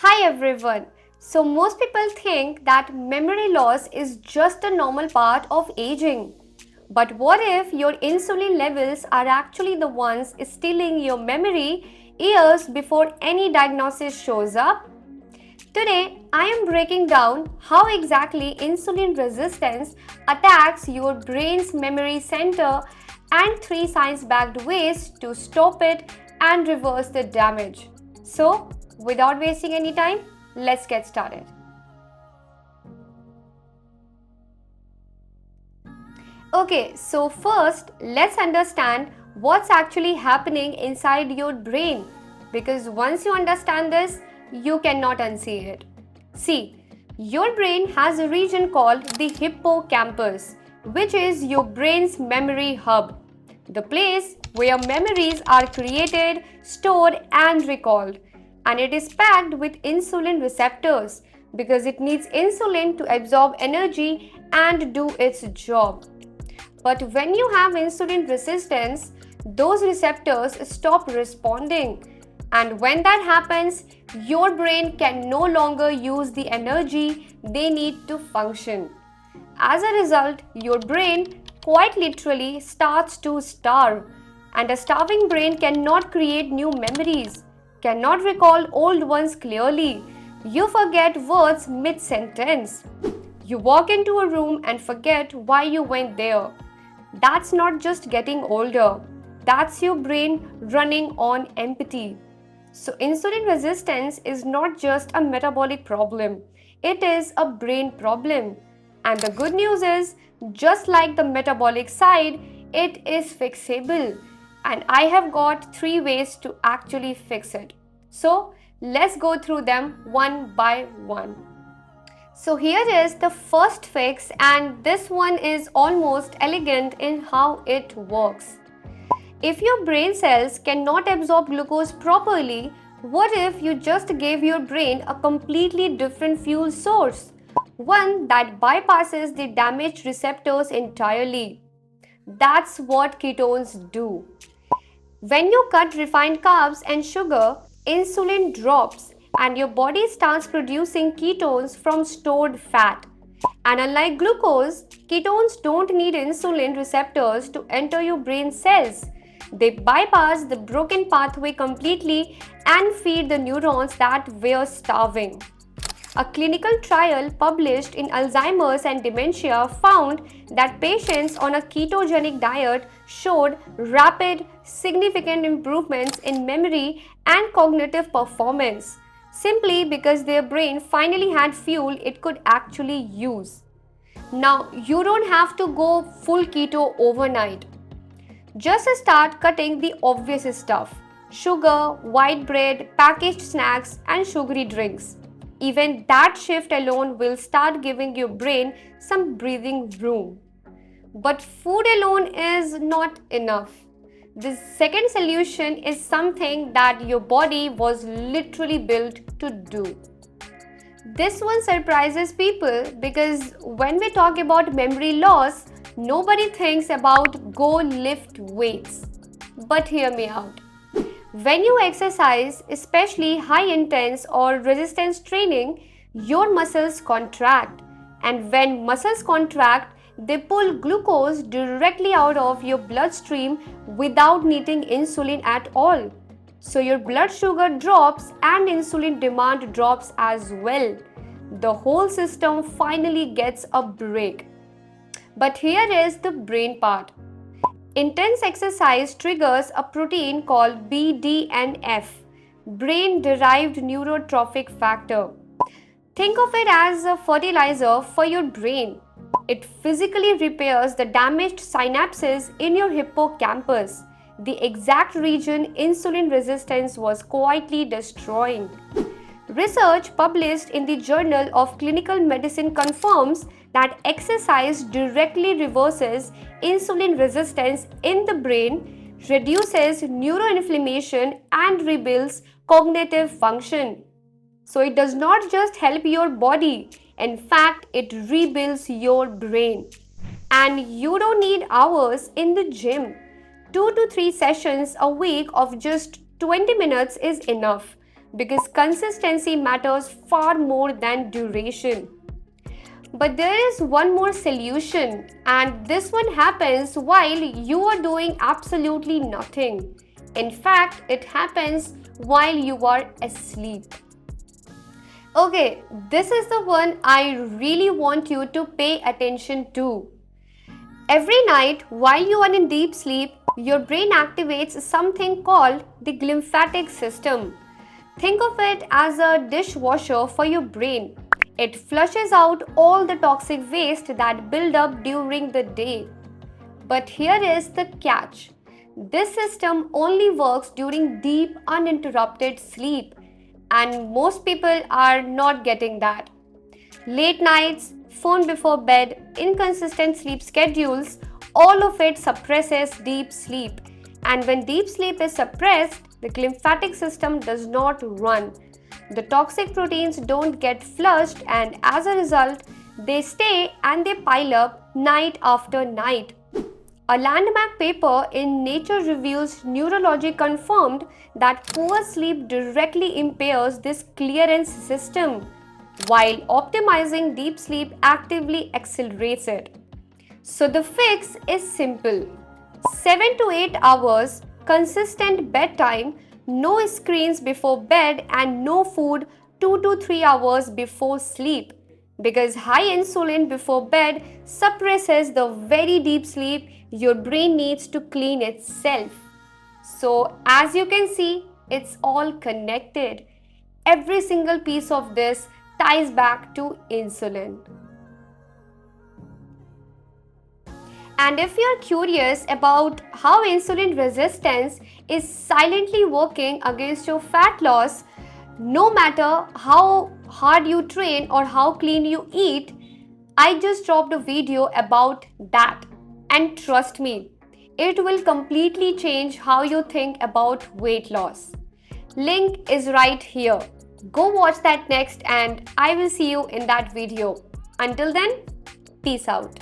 Hi everyone. So most people think that memory loss is just a normal part of aging. But what if your insulin levels are actually the ones stealing your memory years before any diagnosis shows up? Today, I am breaking down how exactly insulin resistance attacks your brain's memory center and 3 science backed ways to stop it and reverse the damage. So, without wasting any time, let's get started. Okay, so first, let's understand what's actually happening inside your brain because once you understand this, you cannot unsee it. See, your brain has a region called the hippocampus, which is your brain's memory hub, the place where memories are created, stored, and recalled. And it is packed with insulin receptors because it needs insulin to absorb energy and do its job. But when you have insulin resistance, those receptors stop responding. And when that happens, your brain can no longer use the energy they need to function. As a result, your brain quite literally starts to starve. And a starving brain cannot create new memories, cannot recall old ones clearly. You forget words mid sentence. You walk into a room and forget why you went there. That's not just getting older, that's your brain running on empty. So, insulin resistance is not just a metabolic problem, it is a brain problem. And the good news is, just like the metabolic side, it is fixable. And I have got 3 ways to actually fix it. So, let's go through them one by one. So here is the first fix, and this one is almost elegant in how it works. If your brain cells cannot absorb glucose properly, what if you just gave your brain a completely different fuel source? One that bypasses the damaged receptors entirely. That's what ketones do. When you cut refined carbs and sugar, insulin drops and your body starts producing ketones from stored fat. And unlike glucose, ketones don't need insulin receptors to enter your brain cells. They bypass the broken pathway completely and feed the neurons that were starving. A clinical trial published in Alzheimer's and Dementia found that patients on a ketogenic diet showed rapid, significant improvements in memory and cognitive performance, simply because their brain finally had fuel it could actually use. Now, you don't have to go full keto overnight. Just start cutting the obvious stuff: sugar, white bread, packaged snacks, and sugary drinks. Even that shift alone will start giving your brain some breathing room. But food alone is not enough. The second solution is something that your body was literally built to do. This one surprises people because when we talk about memory loss, nobody thinks about go lift weights. But hear me out. When you exercise, especially high intense or resistance training, your muscles contract. And when muscles contract, they pull glucose directly out of your bloodstream without needing insulin at all. So your blood sugar drops and insulin demand drops as well. The whole system finally gets a break. But here is the brain part. Intense exercise triggers a protein called BDNF, brain derived neurotrophic factor. Think of it as a fertilizer for your brain. It physically repairs the damaged synapses in your hippocampus, the exact region insulin resistance was quietly destroying. Research published in the Journal of Clinical Medicine confirms that exercise directly reverses insulin resistance in the brain, reduces neuroinflammation, and rebuilds cognitive function. So it does not just help your body, in fact, it rebuilds your brain. And you don't need hours in the gym. 2 to 3 sessions a week of just 20 minutes is enough. because consistency matters far more than duration. But there is one more solution, and this one happens while you are doing absolutely nothing. In fact, it happens while you are asleep. Okay, this is the one I really want you to pay attention to. Every night while you are in deep sleep, your brain activates something called the glymphatic system. Think of it as a dishwasher for your brain. It flushes out all the toxic waste that build up during the day. But here is the catch. This system only works during deep uninterrupted sleep, and most people are not getting that. Late nights, phone before bed, inconsistent sleep schedules, all of it suppresses deep sleep. And when deep sleep is suppressed, the glymphatic system does not run. The toxic proteins don't get flushed, and as a result, they stay and they pile up night after night. A landmark paper in Nature Reviews Neurology confirmed that poor sleep directly impairs this clearance system, while optimizing deep sleep actively accelerates it. So the fix is simple: 7 to 8 hours, consistent bedtime, no screens before bed, and no food 2 to 3 hours before sleep. Because high insulin before bed suppresses the very deep sleep your brain needs to clean itself. So, as you can see, it's all connected. Every single piece of this ties back to insulin. And if you're curious about how insulin resistance is silently working against your fat loss, no matter how hard you train or how clean you eat, I just dropped a video about that. And trust me, it will completely change how you think about weight loss. Link is right here. Go watch that next, and I will see you in that video. Until then, peace out.